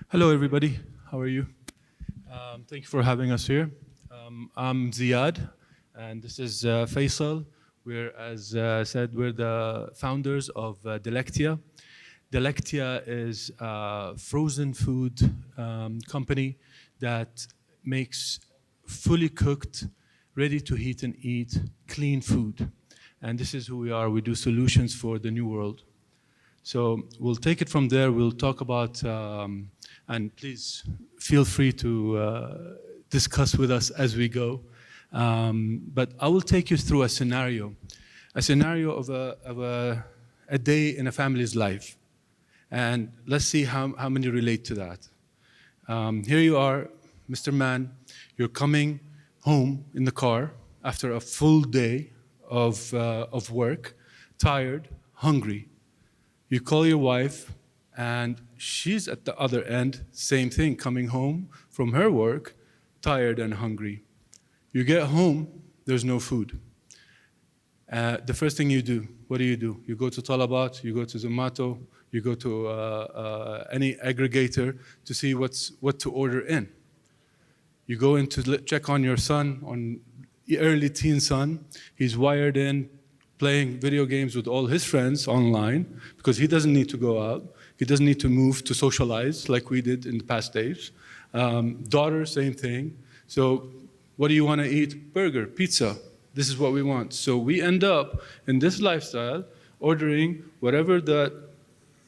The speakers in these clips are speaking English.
Hello, everybody. How are you? Thank you for having us here. I'm Ziad, and this is Faisal. We're, as said, we're the founders of Delectia. Delectia is a frozen food company that makes fully cooked, ready to heat and eat, clean food. And this is who we are. We do solutions for the new world. So we'll take it from there. We'll talk about, and please feel free to discuss with us as we go. But I will take you through a scenario of a day in a family's life. And let's see how many relate to that. Here you are, Mr. Man. You're coming home in the car after a full day of work, tired, hungry. You call your wife, and she's at the other end, same thing, coming home from her work, tired and hungry. You get home, there's no food. The first thing you do, what do? You go to Talabat, you go to Zomato, you go to any aggregator to see what to order in. You go in to check on your son, on early teen son. He's wired in, playing video games with all his friends online because he doesn't need to go out. He doesn't need to move to socialize like we did in the past days. Daughter, same thing. So what do you want to eat? Burger, pizza. This is what we want. So we end up in this lifestyle ordering whatever the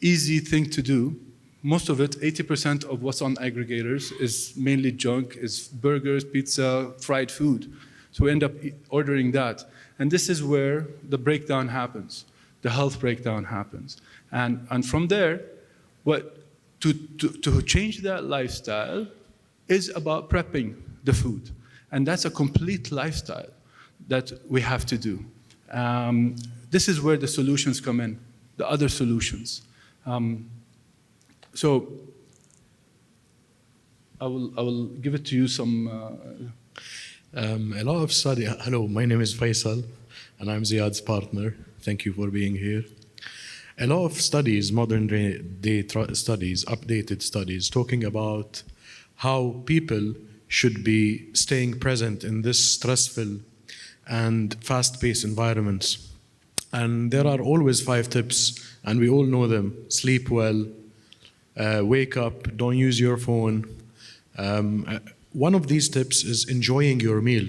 easy thing to do. Most of it, 80% of what's on aggregators is mainly junk, is burgers, pizza, fried food. So we end up ordering that. And this is where the breakdown happens, the health breakdown happens. And from there, to change that lifestyle is about prepping the food. And that's a complete lifestyle that we have to do. This is where the solutions come in, the other solutions. So I will give it to you some... A lot of study. Hello, my name is Faisal, and I'm Ziad's partner. Thank you for being here. A lot of studies, modern day studies, updated studies, talking about how people should be staying present in this stressful and fast-paced environments. And there are always 5 tips, and we all know them. Sleep well, wake up, don't use your phone. One of these tips is enjoying your meal.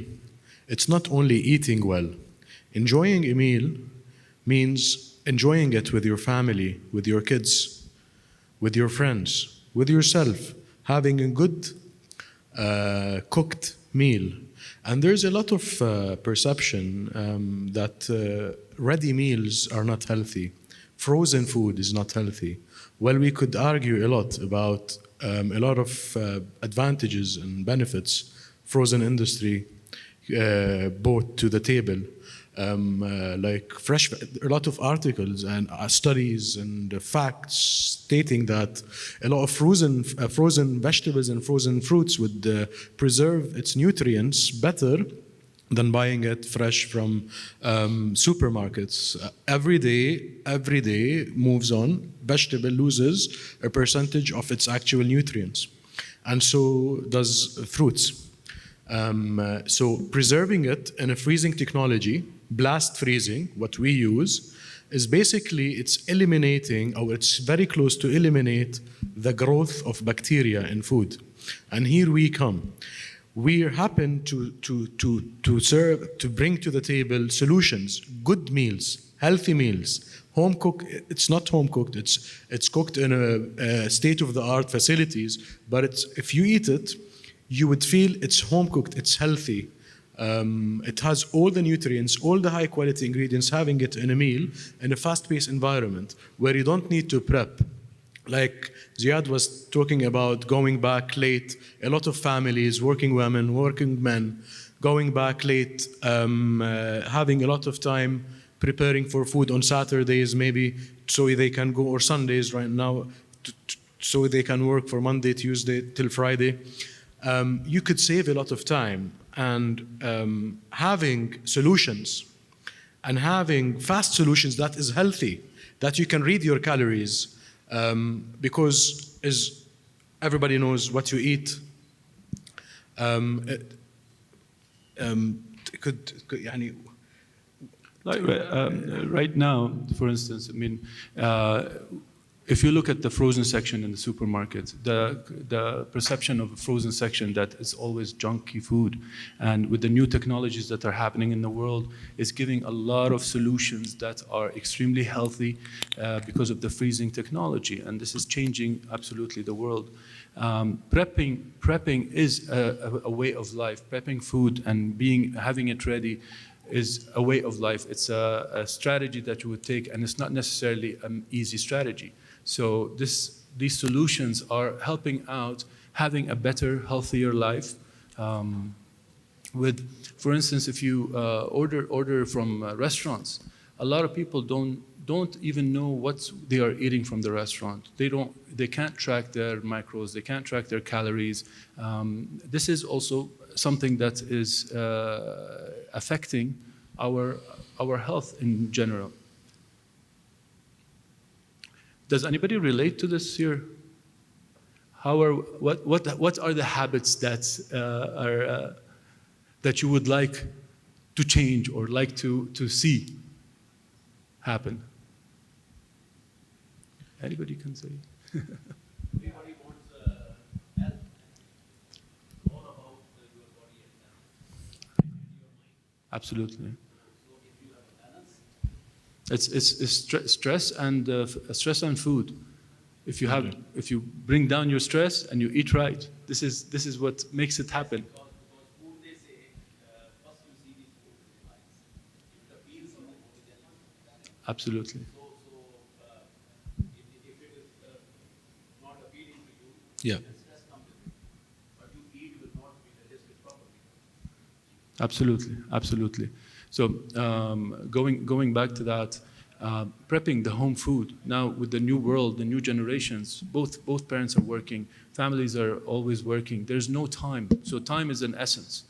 It's not only eating well. Enjoying a meal means enjoying it with your family, with your kids, with your friends, with yourself, having a good cooked meal. And there's a lot of perception that ready meals are not healthy. Frozen food is not healthy. Well, we could argue a lot about a lot of advantages and benefits frozen industry brought to the table, like a lot of articles and studies and facts stating that a lot of frozen vegetables and frozen fruits would preserve its nutrients better than buying it fresh from supermarkets. Every day moves on, vegetable loses a percentage of its actual nutrients. And so does fruits. So preserving it in a freezing technology, blast freezing, what we use, is basically it's eliminating, or it's very close to eliminate the growth of bacteria in food. And here we come. We happen to bring to the table solutions, good meals, healthy meals, home cooked. It's not home cooked. It's cooked in a state-of-the-art facilities. But if you eat it, you would feel it's home cooked. It's healthy. It has all the nutrients, all the high-quality ingredients. Having it in a meal in a fast-paced environment where you don't need to prep. Like Ziad was talking about going back late, a lot of families, working women, working men, going back late, having a lot of time preparing for food on Saturdays maybe so they can go, or Sundays right now, so they can work for Monday, Tuesday till Friday. You could save a lot of time, and having solutions and having fast solutions that is healthy, that you can read your calories, because everybody knows what you eat. It, يعني Like, right now, for instance, I mean, if you look at the frozen section in the supermarket, the perception of a frozen section that it's always junky food, and with the new technologies that are happening in the world, is giving a lot of solutions that are extremely healthy because of the freezing technology, and this is changing absolutely the world. Prepping is a way of life. Prepping food and having it ready is a way of life. It's a strategy that you would take, and it's not necessarily an easy strategy. So these solutions are helping out having a better, healthier life. For instance, if you order from restaurants, a lot of people don't even know what they are eating from the restaurant. They can't track their macros, they can't track their calories. This is also something that is affecting our health in general. Does anybody relate to this here? What are the habits that you would like to change or like to see happen? Anybody can say. Everybody wants health. All about your body and health. And your mind. Absolutely. So if you have a balance, It's stress and food. If you bring down your stress and you eat right, this is what makes it happen. because food they say, first you see the food with the eyes. If the feels in the body, then Absolutely. if it is not appealing to you, Yeah. then stress comes with it. What you eat will not be digested properly. Absolutely. So going back to that, prepping the home food now with the new world, the new generations. Both parents are working, families are always working. There's no time, so time is an essence.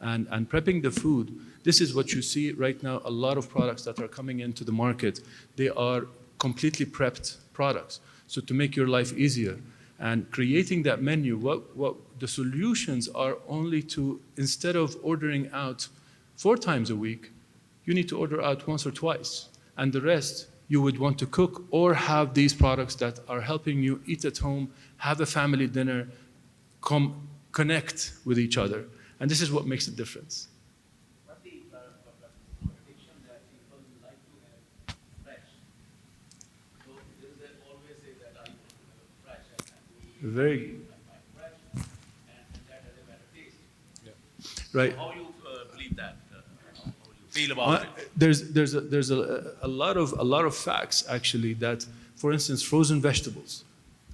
And prepping the food, this is what you see right now. A lot of products that are coming into the market, they are completely prepped products. So to make your life easier, and creating that menu, what the solutions are only to, instead of ordering out 4 times a week, you need to order out once or twice. And the rest, you would want to cook or have these products that are helping you eat at home, have a family dinner, connect with each other. And this is what makes a difference. But the contradiction that people like to have fresh. So there is always say that I want to have fresh and Very I buy fresh and that has a better taste. right. How you believe that? How you feel about it? There's a lot of facts actually that, for instance, frozen vegetables.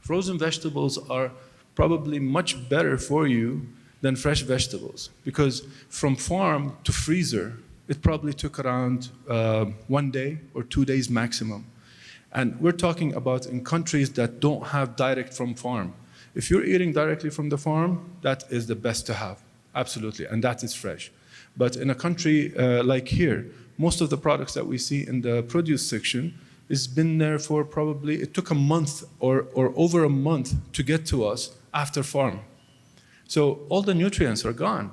Frozen vegetables are probably much better for you than fresh vegetables, because from farm to freezer, it probably took around 1 day or 2 days maximum. And we're talking about in countries that don't have direct from farm. If you're eating directly from the farm, that is the best to have, absolutely, and that is fresh. But in a country like here, most of the products that we see in the produce section has been there for probably, it took a month or over a month to get to us after farm. So all the nutrients are gone.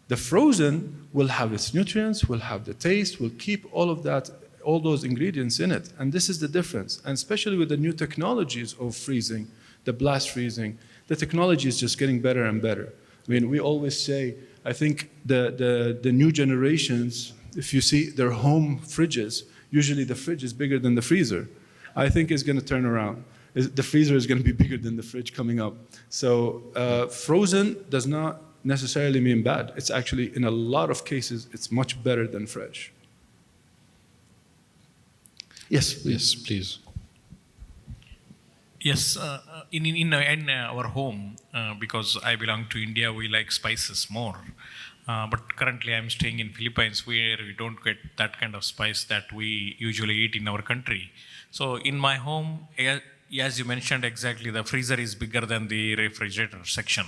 The frozen will have its nutrients, will have the taste, will keep all of that, all those ingredients in it. And this is the difference. And especially with the new technologies of freezing, the blast freezing, the technology is just getting better and better. I mean, we always say, I think the new generations, if you see their home fridges, usually the fridge is bigger than the freezer. I think it's going to turn around. The freezer is going to be bigger than the fridge coming up. So frozen does not necessarily mean bad. It's actually, in a lot of cases, it's much better than fresh. Yes, please. Yes, please. Yes, in our home, because I belong to India, we like spices more. But currently, I'm staying in Philippines, where we don't get that kind of spice that we usually eat in our country. So, in my home, as you mentioned exactly, the freezer is bigger than the refrigerator section.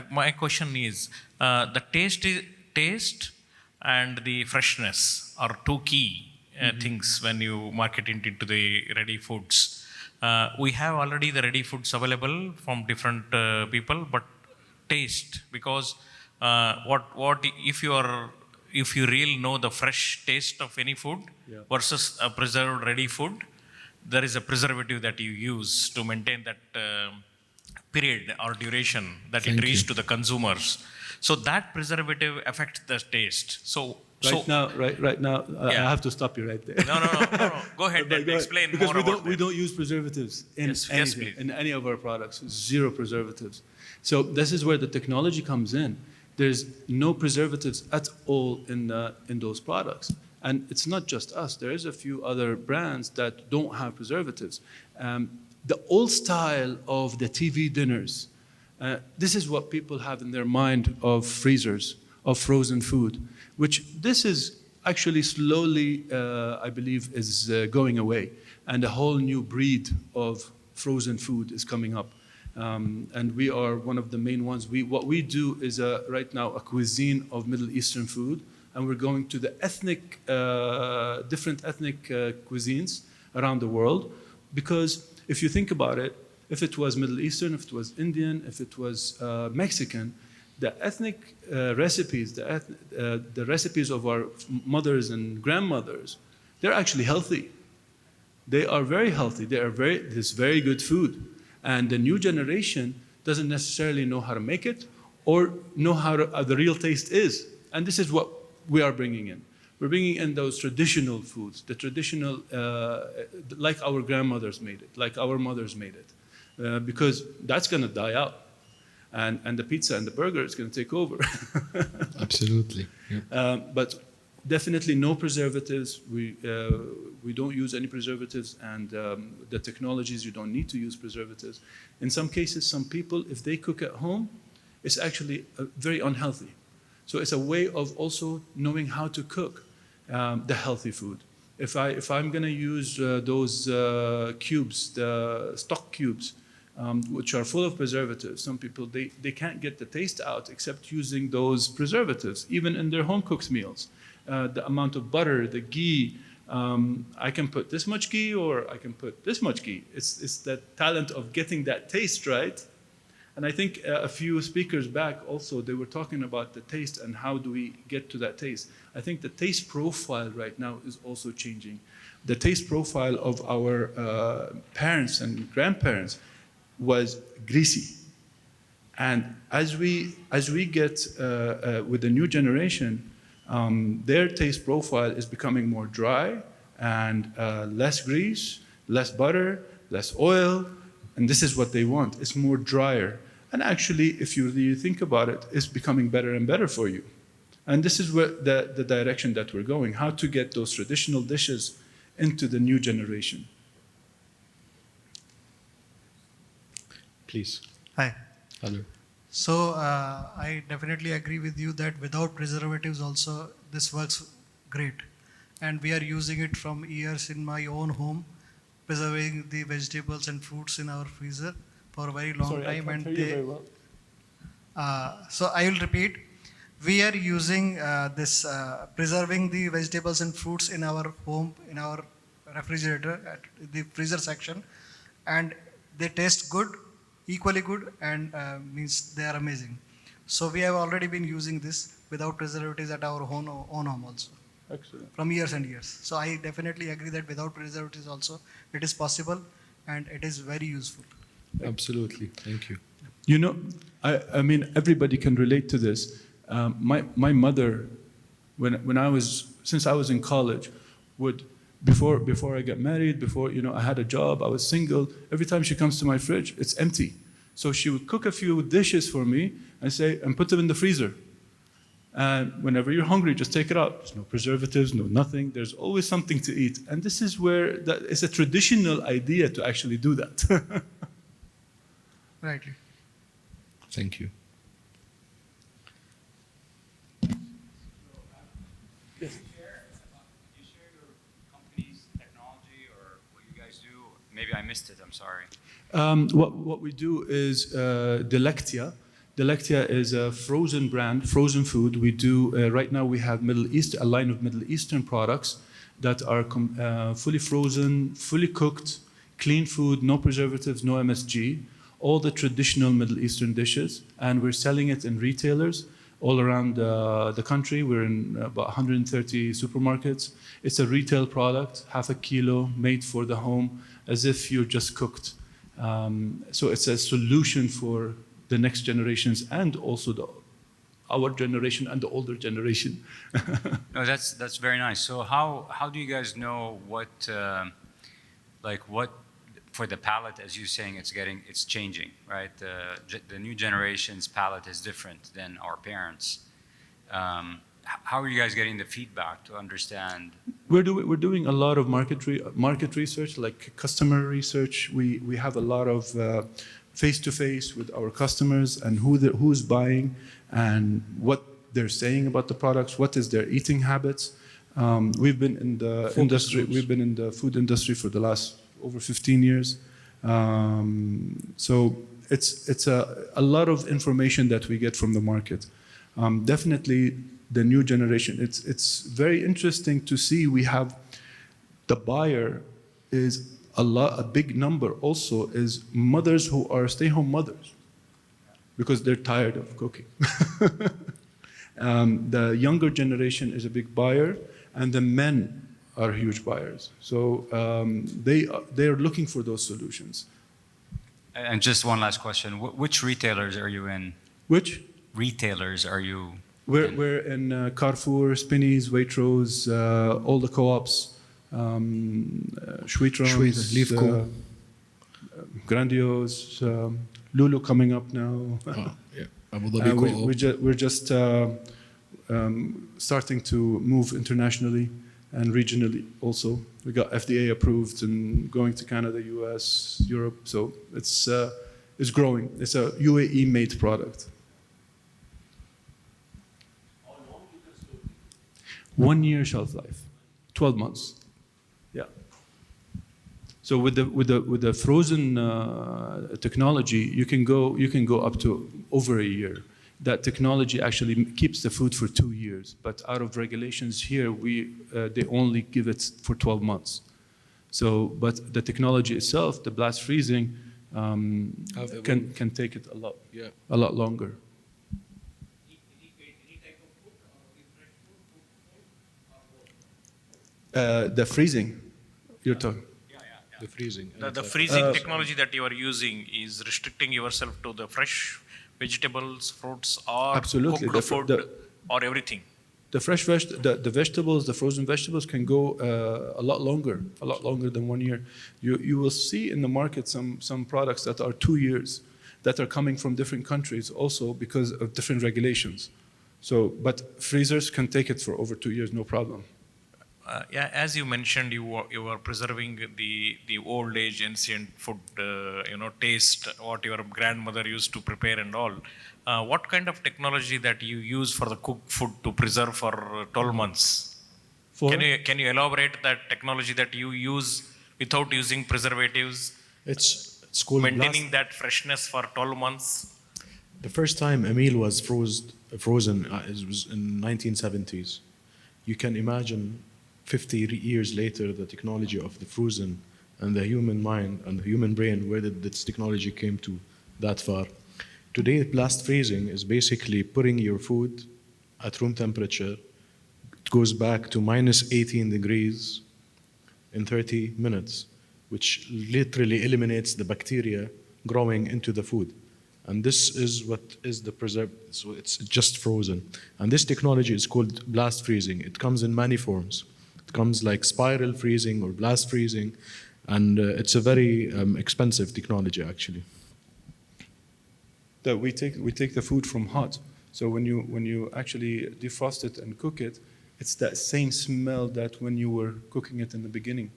My question is, the taste and the freshness are two key things when you market it into the ready foods. We have already the ready foods available from different people, but taste, because what if you really know the fresh taste of any food versus a preserved ready food, there is a preservative that you use to maintain that period or duration that Thank it reached you. to the consumers. So that preservative affects the taste. Right now, Yeah. I have to stop you right there. No. Go ahead But and go ahead. explain Because more we about don't we that. don't use preservatives in Yes, anything, please. in any of our products. Zero preservatives. So this is where the technology comes in. There's no preservatives at all in those products, and it's not just us. There is a few other brands that don't have preservatives. The old style of the TV dinners. This is what people have in their mind of freezers, of frozen food, which this is actually slowly, I believe, is going away. And a whole new breed of frozen food is coming up. And we are one of the main ones. What we do is right now a cuisine of Middle Eastern food, and we're going to the different ethnic cuisines around the world, because if you think about it, if it was Middle Eastern, if it was Indian, if it was Mexican, the ethnic recipes, the recipes of our mothers and grandmothers, they're actually healthy. They are very healthy. This very good food. And the new generation doesn't necessarily know how to make it or know how the real taste is. And this is what we are bringing in. We're bringing in those traditional foods, the traditional, like our grandmothers made it, like our mothers made it, because that's going to die out. And the pizza and the burger is going to take over. Absolutely. Yeah. But definitely no preservatives. We don't use any preservatives, and the technologies, you don't need to use preservatives. In some cases, some people, if they cook at home, it's actually very unhealthy. So it's a way of also knowing how to cook the healthy food. If I'm going to use those cubes, the stock cubes, which are full of preservatives, some people, they can't get the taste out except using those preservatives, even in their home cooked meals. The amount of butter, the ghee, I can put this much ghee or I can put this much ghee. It's the talent of getting that taste right. And I think a few speakers back also, they were talking about the taste and how do we get to that taste. I think the taste profile right now is also changing. The taste profile of our parents and grandparents was greasy. And as we get with the new generation, their taste profile is becoming more dry and less grease, less butter, less oil, and this is what they want. It's more drier. And actually, if you really think about it, it's becoming better and better for you. And this is where the direction that we're going, how to get those traditional dishes into the new generation. Please. Hi. Hello. So I definitely agree with you that without preservatives also this works great. And we are using it from years in my own home, preserving the vegetables and fruits in our freezer for a very long Sorry, time. I can't hear you very well. So I will repeat. We are using this preserving the vegetables and fruits in our home, in our refrigerator, at the freezer section, and they taste good, equally good, and means they are amazing. So we have already been using this without preservatives at our own home also, Excellent. from years and years. So I definitely agree that without preservatives also it is possible and it is very useful. Absolutely. Thank you. You know, I mean, everybody can relate to this. My mother, since I was in college, would, before I got married, before, I had a job, I was single, every time she comes to my fridge, it's empty. So she would cook a few dishes for me and put them in the freezer. And whenever you're hungry, just take it out. There's no preservatives, no nothing. There's always something to eat. And this is where it's a traditional idea to actually do that. Rightly. Thank you. You share your company's technology or what you guys do? Maybe I missed it, I'm sorry. What we do is Delectia. Delectia is a frozen brand, frozen food. We do, right now we have a line of Middle Eastern products that are fully frozen, fully cooked, clean food, no preservatives, no MSG, all the traditional Middle Eastern dishes, and we're selling it in retailers all around the country. We're in about 130 supermarkets. It's a retail product, half a kilo, made for the home, as if you're just cooked. So it's a solution for the next generations and also our generation and the older generation. No, that's very nice. So how do you guys know what what for the palate, as you're saying, it's changing, right? The new generation's palate is different than our parents. How are you guys getting the feedback to understand? We're doing a lot of market research, like customer research. We have a lot of face-to-face with our customers and who's buying and what they're saying about the products, what is their eating habits. We've been in the industry. We've been in the food industry for the last over 15 years. So it's a lot of information that we get from the market. Definitely the new generation. It's very interesting to see we have the buyer is a big number also is mothers who are stay-home mothers because they're tired of cooking. The younger generation is a big buyer, and the men are huge buyers. So they're looking for those solutions. And just one last question: which retailers are you in? Which? Retailers are you? We're in Carrefour, Spinneys, Waitrose, all the co-ops, Schweetrans, Leafco. Grandiose, Lulu coming up now. Yeah. Abu Dhabi Co-op. We're just starting to move internationally and regionally also. We got FDA approved and going to Canada, US, Europe. So it's growing. It's a UAE made product. How long you can store it? 1 year shelf life, 12 months. Yeah. So with the frozen technology, you can go up to over a year. That technology actually keeps the food for 2 years, but out of regulations here, they only give it for 12 months. So, but the technology itself, the blast freezing, can take it a lot longer. Any type of food or only fresh food or both? The freezing, you're talking. The freezing. The freezing technology that you are using is restricting yourself to the fresh vegetables, fruits, or Absolutely. cooked food, or everything. The fresh the vegetables, the frozen vegetables can go a lot longer than 1 year. You will see in the market some products that are 2 years that are coming from different countries also because of different regulations. So, but freezers can take it for over 2 years, no problem. Yeah, as you mentioned, you are preserving the old age ancient food, taste, what your grandmother used to prepare and all. What kind of technology that you use for the cooked food to preserve for 12 months? Can you elaborate that technology that you use without using preservatives? It's called maintaining that freshness for 12 months. The first time a meal was frozen it was in 1970s. You can imagine 50 years later, the technology of the frozen and the human mind and the human brain, where did this technology came to that far? Today, blast freezing is basically putting your food at room temperature. It goes back to minus 18 degrees in 30 minutes, which literally eliminates the bacteria growing into the food. And this is what is the preserved, so it's just frozen. And this technology is called blast freezing. It comes in many forms. Comes like spiral freezing or blast freezing, and it's a very expensive technology actually. That we take the food from hot, so when you actually defrost it and cook it, it's that same smell that when you were cooking it in the beginning,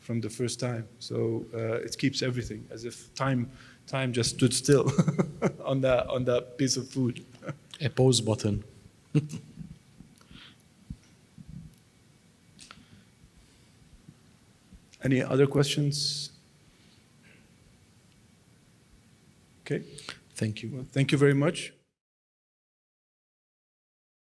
from the first time. So it keeps everything as if time just stood still on that piece of food. A pause button. Any other questions? Okay. Thank you. Well, thank you very much.